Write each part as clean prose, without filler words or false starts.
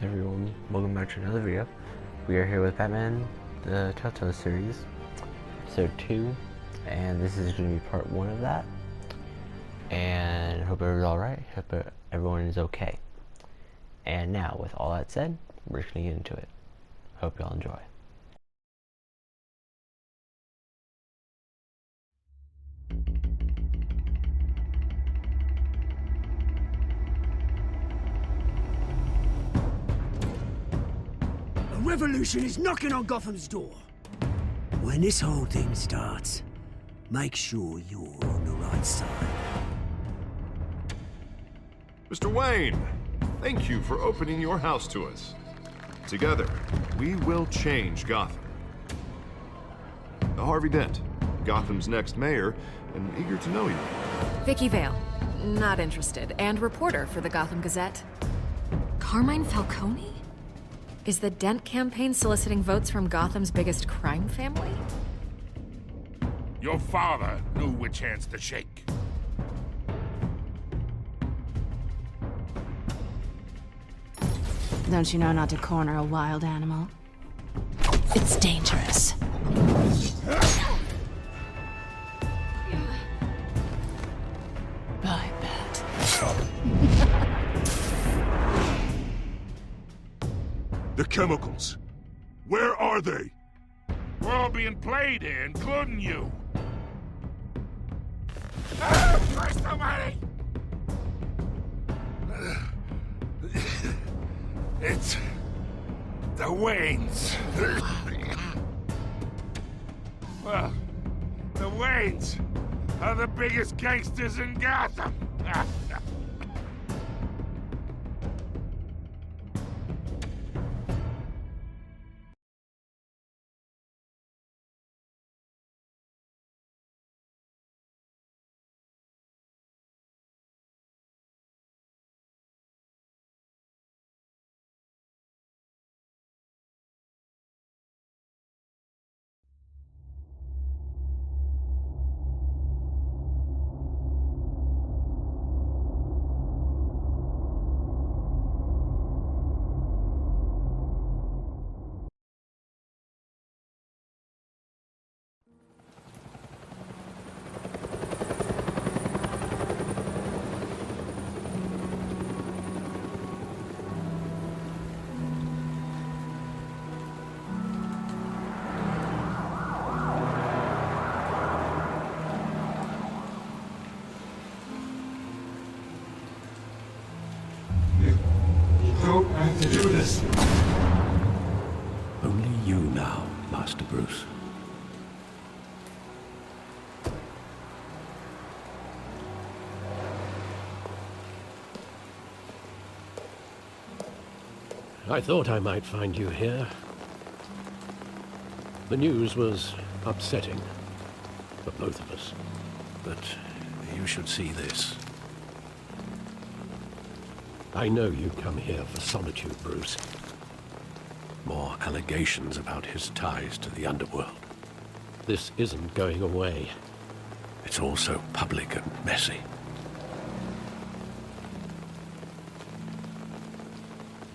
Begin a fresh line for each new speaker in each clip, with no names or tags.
Everyone, welcome back to another video. We are here with Batman, the Telltale series, episode 2, and this is going to be part 1 of that. And hope everyone's alright, hope everyone is okay. And now, with all that said, we're just going to get into it. Hope y'all enjoy.
A revolution is knocking on Gotham's door. When this whole thing starts, make sure you're on the right side.
Mr. Wayne, thank you for opening your house to us. Together, we will change Gotham. Harvey Dent, Gotham's next mayor, and eager to know you.
Vicky Vale, not interested, and reporter for the Gotham Gazette. Carmine Falcone? Is the Dent campaign soliciting votes from Gotham's biggest crime family?
Your father knew which hands to shake.
Don't you know not to corner a wild animal? It's dangerous. I bet.
The chemicals. Where are they?
We're all being played here, including you. Christ almighty! It's the Waynes. Well, the Waynes are the biggest gangsters in Gotham.
Don't have to do this.
Only you now, Master Bruce. I thought I might find you here. The news was upsetting for both of us. But you should see this. I know you come here for solitude, Bruce. More allegations about his ties to the underworld. This isn't going away. It's all so public and messy.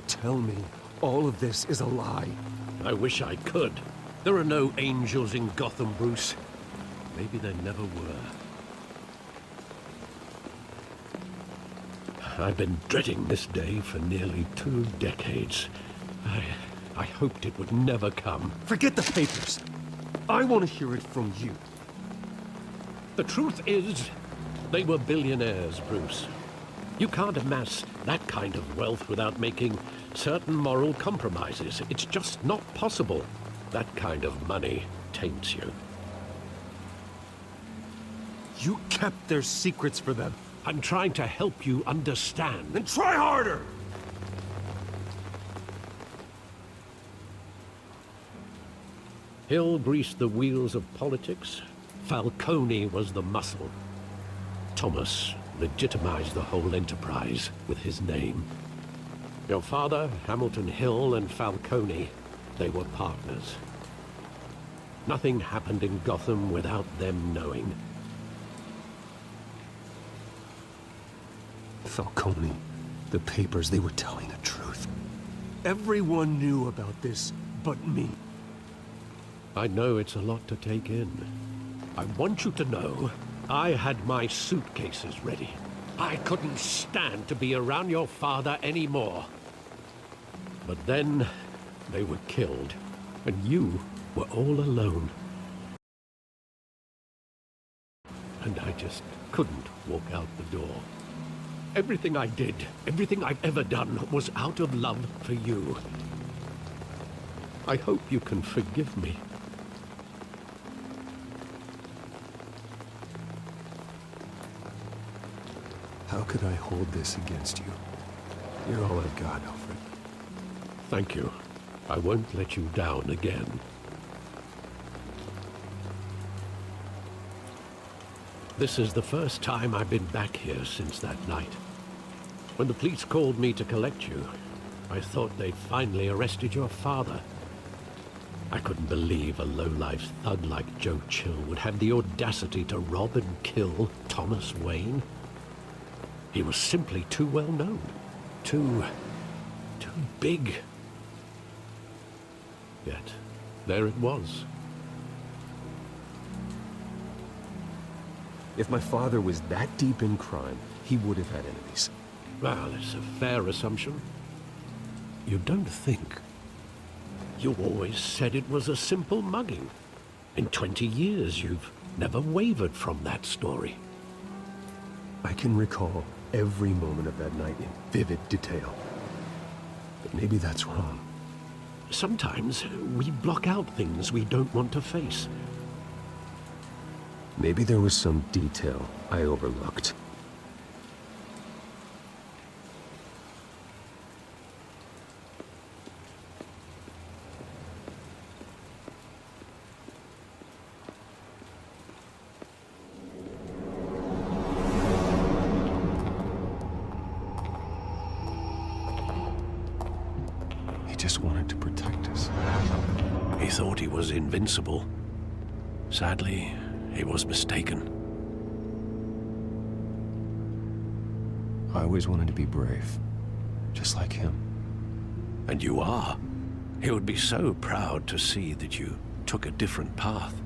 Tell me, all of this is a lie.
I wish I could. There are no angels in Gotham, Bruce. Maybe there never were. I've been dreading this day for nearly 2 decades. I hoped it would never come.
Forget the papers. I want to hear it from you.
The truth is, they were billionaires, Bruce. You can't amass that kind of wealth without making certain moral compromises. It's just not possible. That kind of money taints you.
You kept their secrets for them.
I'm trying to help you understand.
Then try harder!
Hill greased the wheels of politics. Falcone was the muscle. Thomas legitimized the whole enterprise with his name. Your father, Hamilton Hill, and Falcone, they were partners. Nothing happened in Gotham without them knowing.
Falcone, the papers, they were telling the truth. Everyone knew about this but me.
I know it's a lot to take in. I want you to know I had my suitcases ready. I couldn't stand to be around your father anymore. But then they were killed, and you were all alone. And I just couldn't walk out the door. Everything I did, everything I've ever done, was out of love for you. I hope you can forgive me.
How could I hold this against you? You're all I've got, Alfred.
Thank you. I won't let you down again. This is the first time I've been back here since that night. When the police called me to collect you, I thought they'd finally arrested your father. I couldn't believe a low-life thug like Joe Chill would have the audacity to rob and kill Thomas Wayne. He was simply too well known. Too big. Yet, there it was.
If my father was that deep in crime, he would have had enemies.
Well, it's a fair assumption. You don't think? You always said it was a simple mugging. In 20 years, you've never wavered from that story.
I can recall every moment of that night in vivid detail. But maybe that's wrong.
Sometimes we block out things we don't want to face.
Maybe there was some detail I overlooked. He just wanted to protect us.
He thought he was invincible. Sadly, he was mistaken.
I always wanted to be brave, just like him.
And you are. He would be so proud to see that you took a different path.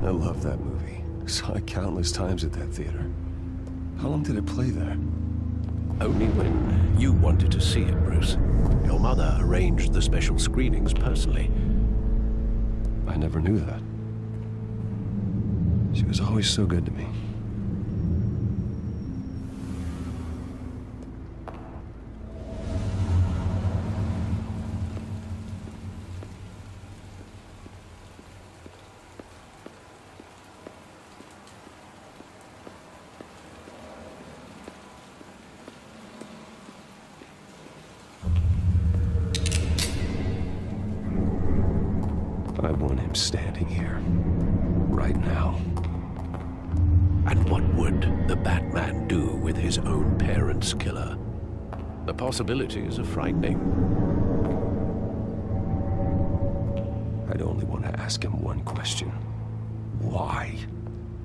I love that movie. Saw it countless times at that theater. How long did it play there?
Only when you wanted to see it, Bruce. Your mother arranged the special screenings personally.
I never knew that. She was always so good to me. I want him standing here, right now.
And what would the Batman do with his own parents' killer? The possibilities are frightening.
I'd only want to ask him one question. Why?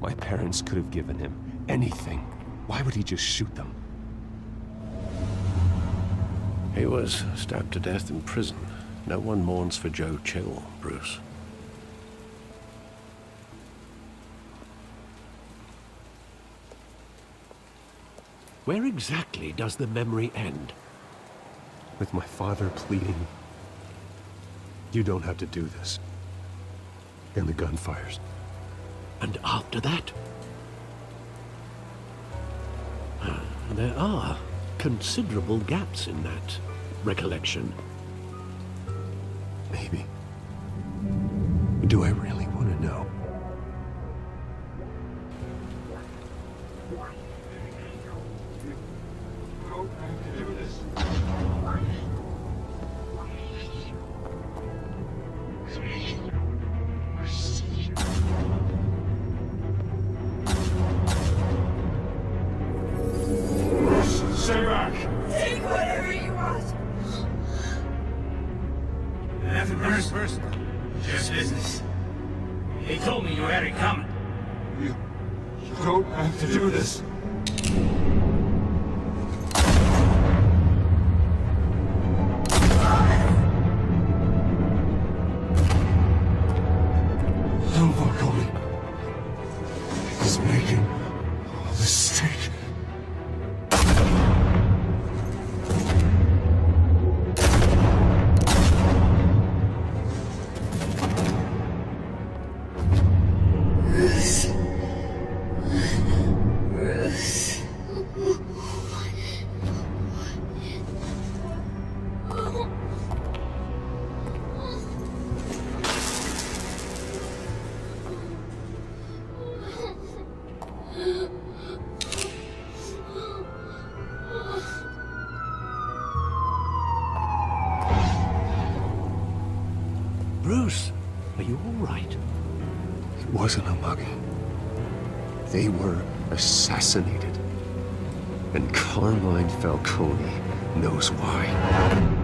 My parents could have given him anything. Why would he just shoot them?
He was stabbed to death in prison. No one mourns for Joe Chill, Bruce. Where exactly does the memory end?
With my father pleading, "You don't have to do this." And the gun fires.
And after that? There are considerable gaps in that recollection.
Maybe. Do I really want to know?
Stay back!
Take whatever you want. nothing personal. Just business. He told me you had it coming.
You don't have to do this. No, Falcone. He's making a mistake.
Bruce, are you all right?
It wasn't a mugging. They were assassinated. And Carmine Falcone knows why.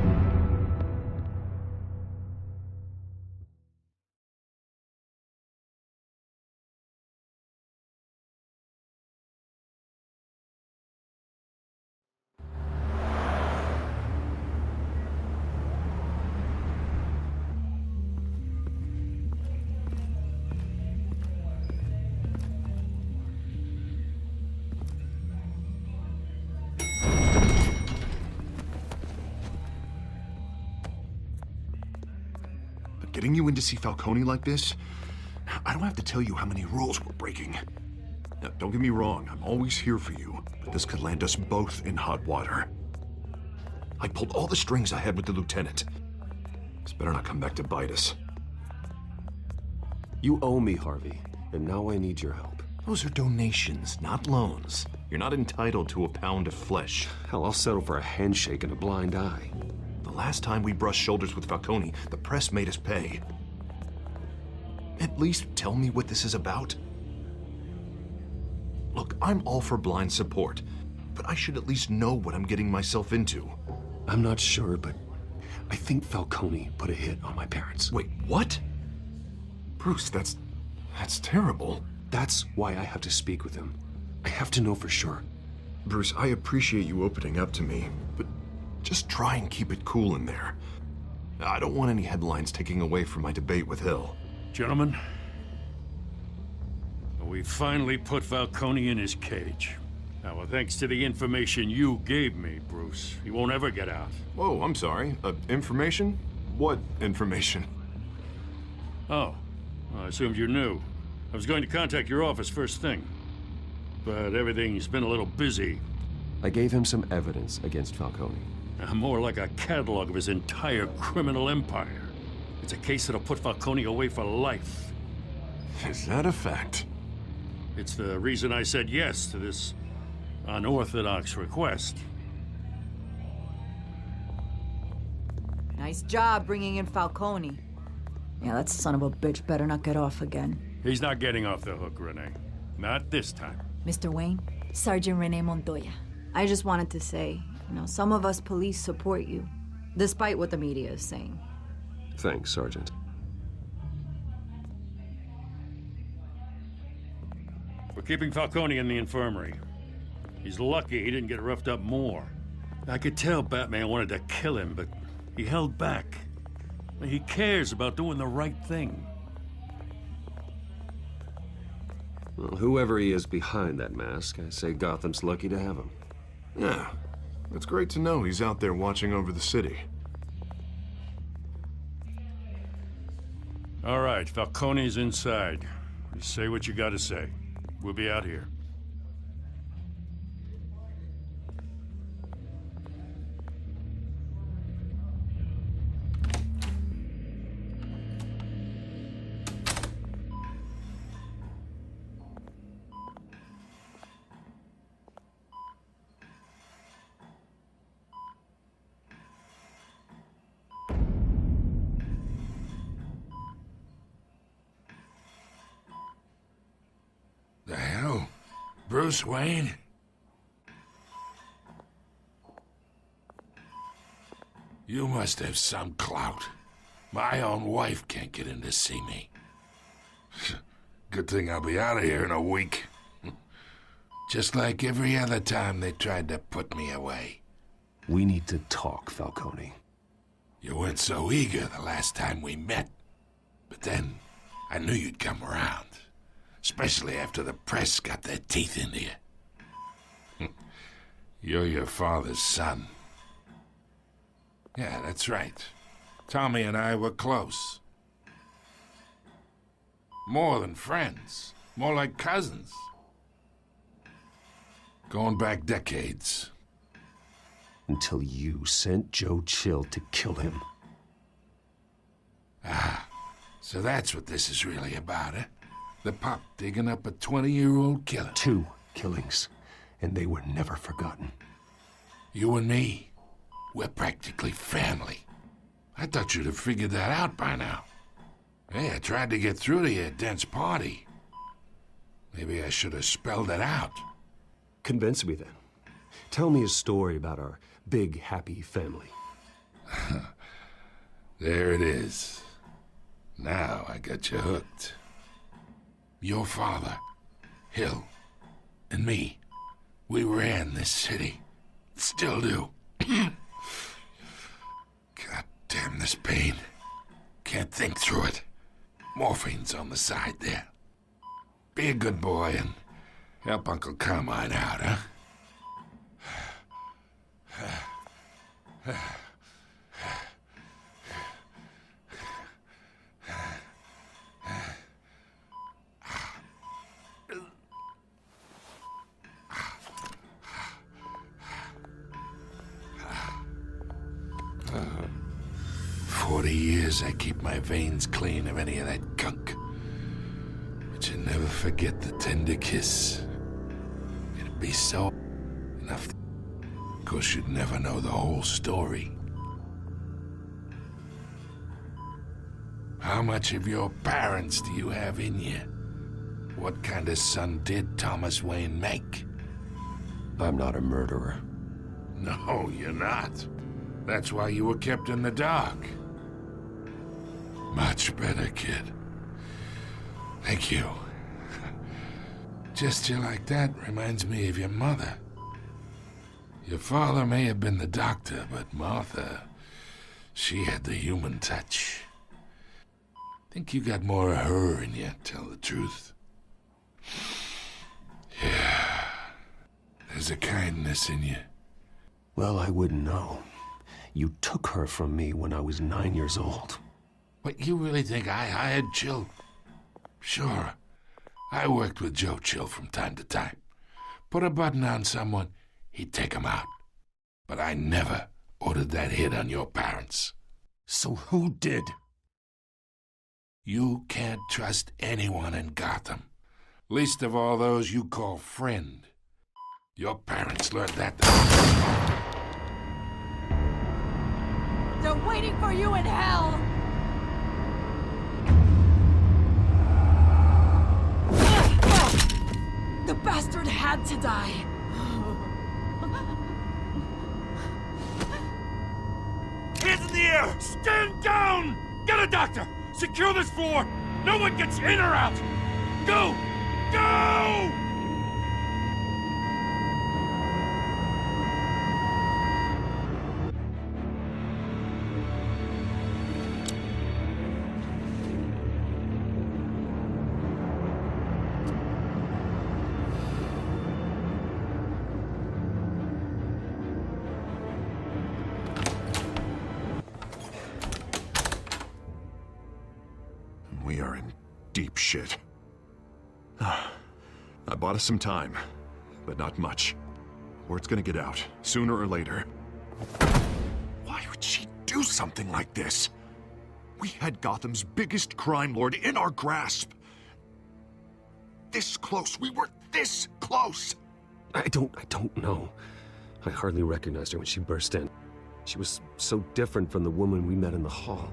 Getting you in to see Falcone like this, I don't have to tell you how many rules we're breaking. Now, don't get me wrong, I'm always here for you, but this could land us both in hot water. I pulled all the strings I had with the lieutenant. This better not come back to bite us.
You owe me, Harvey, and now I need your help.
Those are donations, not loans. You're not entitled to a pound of flesh.
Hell, I'll settle for a handshake and a blind eye.
The last time we brushed shoulders with Falcone, the press made us pay. At least tell me what this is about. Look, I'm all for blind support, but I should at least know what I'm getting myself into.
I'm not sure, but I think Falcone put a hit on my parents.
Wait, what? Bruce, that's terrible.
That's why I have to speak with him. I have to know for sure.
Bruce, I appreciate you opening up to me, but just try and keep it cool in there. I don't want any headlines taking away from my debate with Hill.
Gentlemen, we finally put Falcone in his cage. Now, thanks to the information you gave me, Bruce, he won't ever get out.
Whoa, I'm sorry. Information? What information?
Oh, well, I assumed you knew. I was going to contact your office first thing, but everything's been a little busy.
I gave him some evidence against Falcone.
More like a catalog of his entire criminal empire. It's a case that'll put Falcone away for life.
Is that a fact?
It's the reason I said yes to this unorthodox request.
Nice job bringing in Falcone. Yeah, that son of a bitch better not get off again.
He's not getting off the hook, Renee. Not this time.
Mr. Wayne, Sergeant Renee Montoya. I just wanted to say, some of us police support you, despite what the media is saying.
Thanks, Sergeant.
We're keeping Falcone in the infirmary. He's lucky he didn't get roughed up more. I could tell Batman wanted to kill him, but he held back. He cares about doing the right thing.
Well, whoever he is behind that mask, I say Gotham's lucky to have him.
Yeah, it's great to know he's out there watching over the city.
All right, Falcone's inside. You say what you gotta say. We'll be out here.
The hell? Bruce Wayne? You must have some clout.
My own wife can't get in to see me. Good thing I'll be out of here in a week. Just like every other time they tried to put me away.
We need to talk, Falcone.
You weren't so eager the last time we met. But then, I knew you'd come around. Especially after the press got their teeth into you. You're your father's son. Yeah, that's right. Tommy and I were close. More than friends. More like cousins. Going back decades.
Until you sent Joe Chill to kill him.
Ah, so that's what this is really about, eh? The pup digging up a 20-year-old killer.
2 killings, and they were never forgotten.
You and me, we're practically family. I thought you'd have figured that out by now. Hey, I tried to get through to you at Dent's party. Maybe I should have spelled it out.
Convince me then. Tell me a story about our big, happy family.
There it is. Now I got you hooked. Your father, Hill, and me, we ran this city. Still do. God damn this pain. Can't think through it. Morphine's on the side there. Be a good boy and help Uncle Carmine out, huh? Uh, 40 years I keep my veins clean of any of that gunk. But you never forget the tender kiss. It'd be so enough. Of course, you'd never know the whole story. How much of your parents do you have in you? What kind of son did Thomas Wayne make?
I'm not a murderer.
No, you're not. That's why you were kept in the dark. Much better, kid. Thank you. Gesture like that reminds me of your mother. Your father may have been the doctor, but Martha, she had the human touch. Think you got more of her in you, tell the truth. Yeah. There's a kindness in you.
Well, I wouldn't know. You took her from me when I was 9 years old.
What, you really think I hired Chill? Sure. I worked with Joe Chill from time to time. Put a button on someone, he'd take him out. But I never ordered that hit on your parents.
So who did?
You can't trust anyone in Gotham. Least of all those you call friend. Your parents learned that.
They're waiting for you in hell! The bastard had to die.
Hands in the air! Stand down! Get a doctor! Secure this floor! No one gets in or out! Go! Go!
We are in deep shit. I bought us some time, but not much. Word's gonna get out, sooner or later. Why would she do something like this? We had Gotham's biggest crime lord in our grasp. This close, we were this close!
I don't know. I hardly recognized her when she burst in. She was so different from the woman we met in the hall.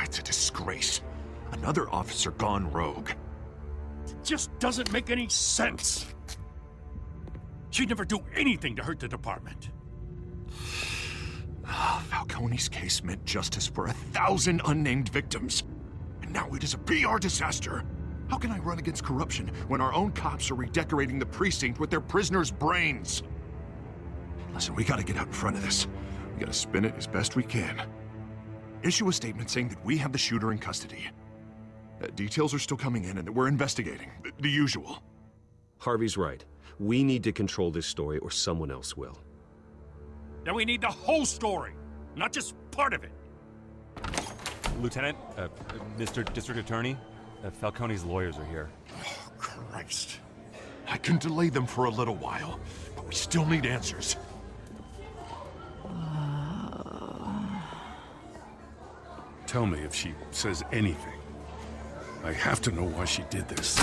It's a disgrace. Another officer gone rogue.
It just doesn't make any sense. She'd never do anything to hurt the department.
Falcone's case meant justice for 1,000 unnamed victims. And now it is a PR disaster. How can I run against corruption when our own cops are redecorating the precinct with their prisoners' brains? Listen, we gotta get out in front of this. We gotta spin it as best we can. Issue a statement saying that we have the shooter in custody. Details are still coming in and that we're investigating. The usual.
Harvey's right. We need to control this story or someone else will.
Then we need the whole story, not just part of it.
Lieutenant, Mr. District Attorney, Falcone's lawyers are here.
Oh, Christ. I can delay them for a little while, but we still need answers.
Tell me if she says anything. I have to know why she did this.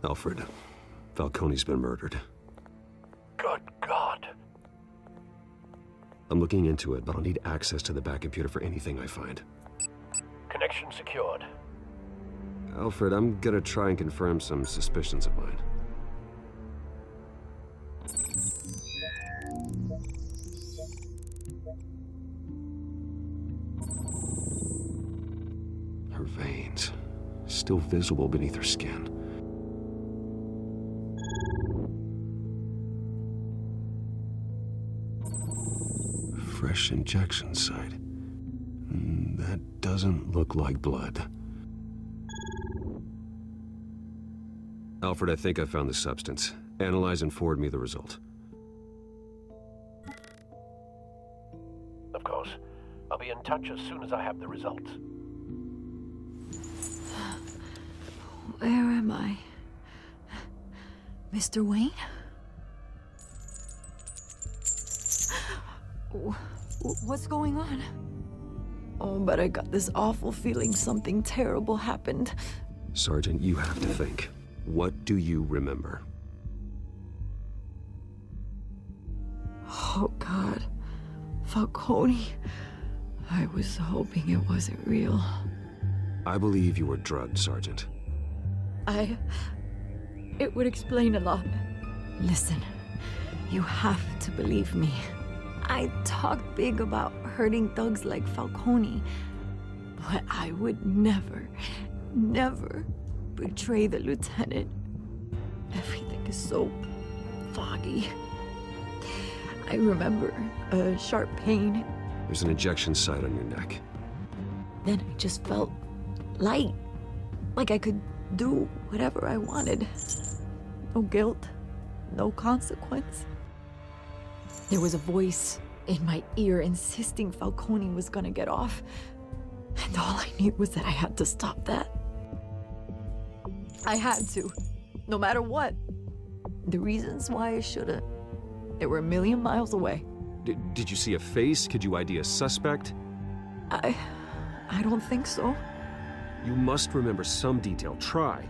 Alfred, Falcone's been murdered.
Good God.
I'm looking into it, but I'll need access to the back computer for anything I find.
Connection secured.
Alfred, I'm gonna try and confirm some suspicions of mine. Her veins, still visible beneath her skin. Fresh injection site. That doesn't look like blood. Alfred, I think I found the substance. Analyze and forward me the result.
Of course. I'll be in touch as soon as I have the results.
Where am I? Mr. Wayne? What's going on? Oh, but I got this awful feeling something terrible happened.
Sergeant, you have to think. What do you remember?
Oh, God. Falcone. I was hoping it wasn't real.
I believe you were drugged, Sergeant.
It would explain a lot. Listen, you have to believe me. I talked big about hurting thugs like Falcone, but I would never betray the lieutenant. Everything is so foggy. I remember a sharp pain.
There's an injection site on your neck.
Then I just felt light, like I could do whatever I wanted. No guilt, no consequence. There was a voice in my ear insisting Falcone was gonna get off. And all I knew was that I had to stop that. I had to, no matter what. The reasons why I shouldn't, they were a million miles away.
Did you see a face? Could you ID a suspect?
I don't think so.
You must remember some detail. Try.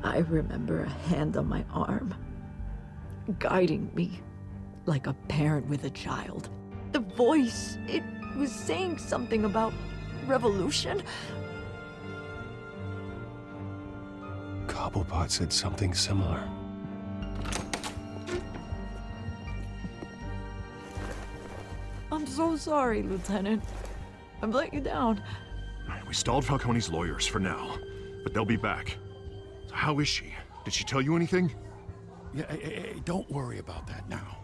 I remember a hand on my arm, guiding me like a parent with a child. The voice, it was saying something about revolution.
Cobblepot said something similar.
I'm so sorry, Lieutenant. I've let you down.
We stalled Falcone's lawyers for now, but they'll be back. So how is she? Did she tell you anything?
Yeah, hey, don't worry about that now.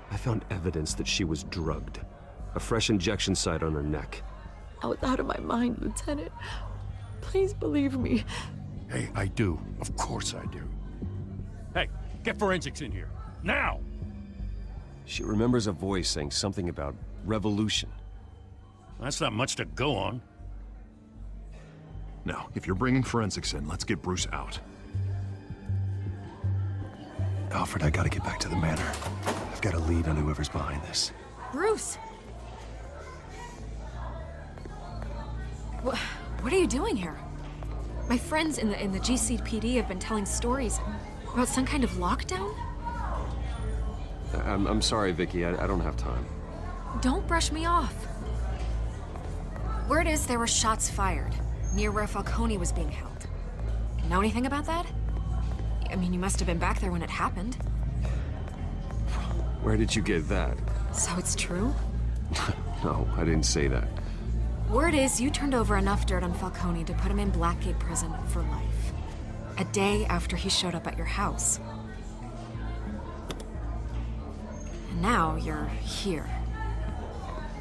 I found evidence that she was drugged. A fresh injection site on her neck.
I was out of my mind, Lieutenant. Please believe me.
Hey, I do. Of course I do. Hey, get forensics in here. Now!
She remembers a voice saying something about revolution.
That's not much to go on.
Now, if you're bringing forensics in, let's get Bruce out.
Alfred, I gotta get back to the manor. I've got a lead on whoever's behind this.
Bruce! What are you doing here? My friends in the GCPD have been telling stories about some kind of lockdown?
I'm sorry, Vicky. I don't have time.
Don't brush me off. Word is there were shots fired near where Falcone was being held. Know anything about that? I mean, you must have been back there when it happened.
Where did you get that?
So it's true?
No, I didn't say that.
Word is you turned over enough dirt on Falcone to put him in Blackgate Prison for life. A day after he showed up at your house. And now you're here.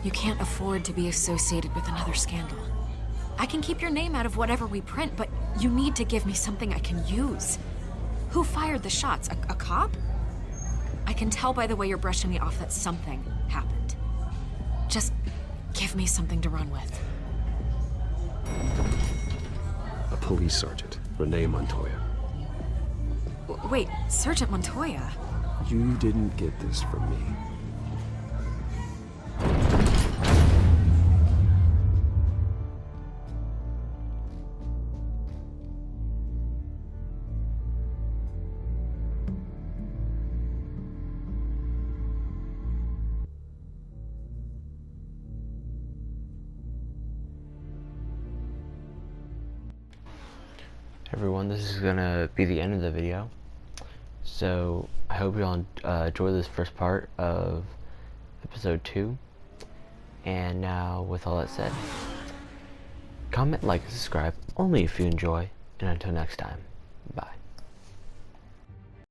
You can't afford to be associated with another scandal. I can keep your name out of whatever we print, but you need to give me something I can use. Who fired the shots? A cop? I can tell by the way you're brushing me off that something happened. Just give me something to run with.
A police sergeant, Renee Montoya.
Wait, Sergeant Montoya?
You didn't get this from me.
Everyone, this is gonna be the end of the video, so I hope you all enjoy this first part of episode 2. And now, with all that said, comment, like, and subscribe only if you enjoy, and until next time, bye.